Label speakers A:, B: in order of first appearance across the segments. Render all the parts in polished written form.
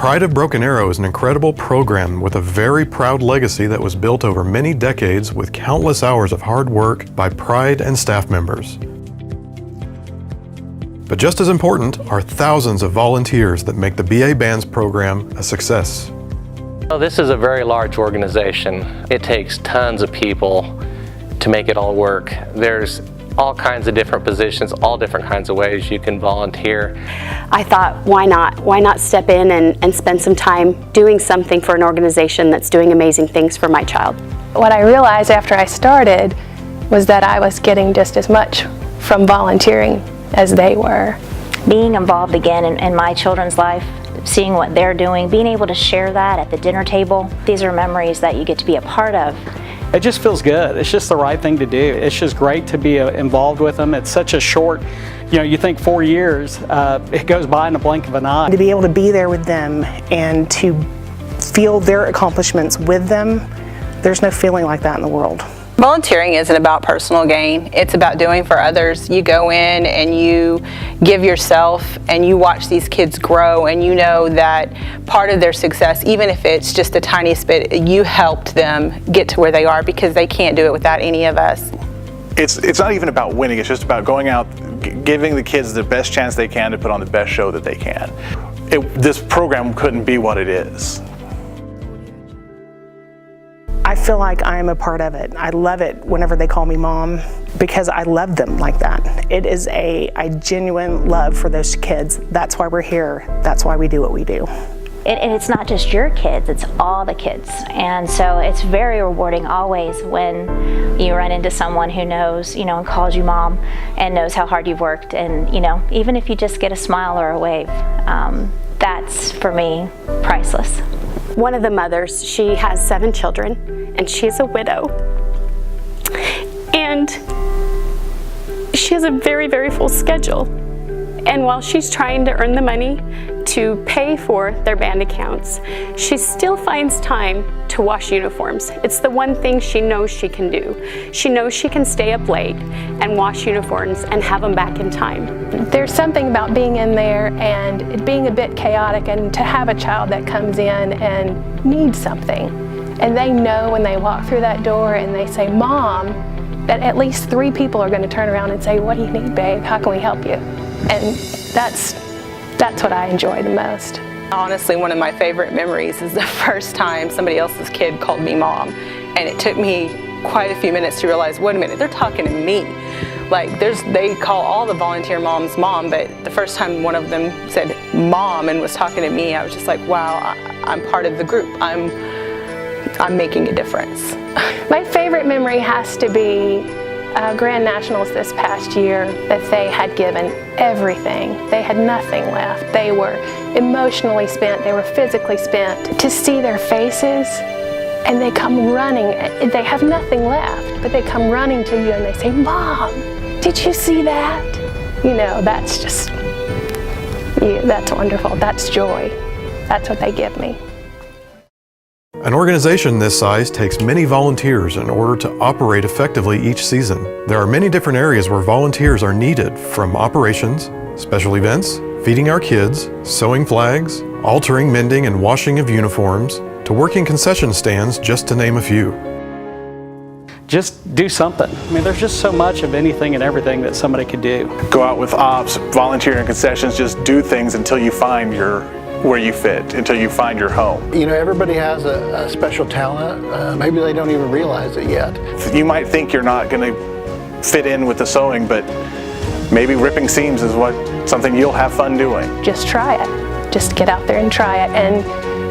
A: Pride of Broken Arrow is an incredible program with a very proud legacy that was built over many decades with countless hours of hard work by Pride and staff members. But just as important are thousands of volunteers that make the BA Bands program a success.
B: Well, this is a very large organization. It takes tons of people to make it all work. There's all kinds of different positions, all different kinds of ways you can volunteer.
C: I thought, why not? Why not step in and spend some time doing something for an organization that's doing amazing things for my child?
D: What I realized after I started was that I was getting just as much from volunteering as they were.
E: Being involved again in my children's life, seeing what they're doing, being able to share that at the dinner table, these are memories that you get to be a part of.
F: It just feels good. It's just the right thing to do. It's just great to be involved with them. It's such a short, you think 4 years, it goes by in a blink of an eye.
G: To be able to be there with them and to feel their accomplishments with them, there's no feeling like that in the world.
H: Volunteering isn't about personal gain. It's about doing for others. You go in and you give yourself and you watch these kids grow, and you know that part of their success, even if it's just the tiniest bit, you helped them get to where they are, because they can't do it without any of us.
I: It's not even about winning. It's just about going out, giving the kids the best chance they can to put on the best show that they can. This program couldn't be what it is.
G: I feel like I'm a part of it. I love it whenever they call me mom, because I love them like that. It is a genuine love for those kids. That's why we're here. That's why we do what we do.
E: And it's not just your kids, it's all the kids. And so it's very rewarding always when you run into someone who knows, and calls you mom and knows how hard you've worked. And, even if you just get a smile or a wave, that's, for me, priceless.
C: One of the mothers, she has 7 children, and she's a widow. And she has a very, very full schedule. And while she's trying to earn the money to pay for their band accounts, she still finds time to wash uniforms. It's the one thing she knows she can do. She knows she can stay up late and wash uniforms and have them back in time.
D: There's something about being in there and it being a bit chaotic, and to have a child that comes in and needs something, and they know when they walk through that door and they say, Mom, that at least 3 people are going to turn around and say, what do you need, babe? How can we help you? And that's what I enjoy the most.
H: Honestly, one of my favorite memories is the first time somebody else's kid called me mom. And it took me quite a few minutes to realize, wait a minute, they're talking to me. Like, they call all the volunteer moms mom, but the first time one of them said mom and was talking to me, I was just like, wow, I'm part of the group. I'm making a difference.
D: My favorite memory has to be Grand Nationals this past year, that they had given everything. They had nothing left. They were emotionally spent. They were physically spent. To see their faces, and they come running. They have nothing left, but they come running to you and they say, Mom, did you see that? That's just, that's wonderful. That's joy. That's what they give me.
A: An organization this size takes many volunteers in order to operate effectively each season. There are many different areas where volunteers are needed, from operations, special events, feeding our kids, sewing flags, altering, mending, and washing of uniforms, to working concession stands, just to name a few.
F: Just do something. There's just so much of anything and everything that somebody could do.
I: Go out with ops, volunteer in concessions, just do things until you find where you fit, until you find your home.
J: Everybody has a special talent. Maybe they don't even realize it yet.
I: You might think you're not going to fit in with the sewing, but maybe ripping seams is something you'll have fun doing.
D: Just try it. Just get out there and try it, and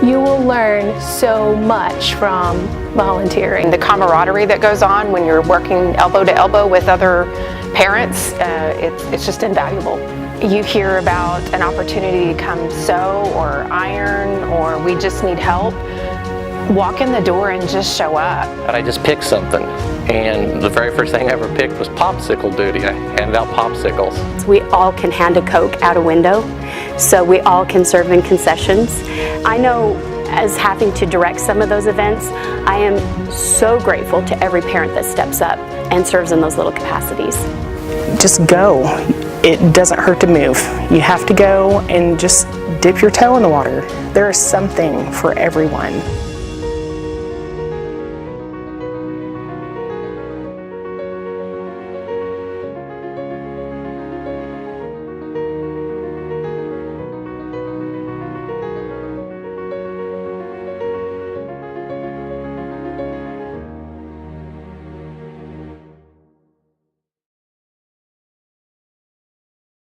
D: you will learn so much from volunteering.
K: The camaraderie that goes on when you're working elbow to elbow with other parents, it's just invaluable. You hear about an opportunity to come sew or iron, or we just need help. Walk in the door and just show up.
B: And I just picked something, and the very first thing I ever picked was popsicle duty. I handed out popsicles.
C: We all can hand a Coke out a window, so we all can serve in concessions. I know, as having to direct some of those events, I am so grateful to every parent that steps up and serves in those little capacities.
G: Just go. it doesn't hurt to move. You have to go and just dip your toe in the water. There is something for everyone.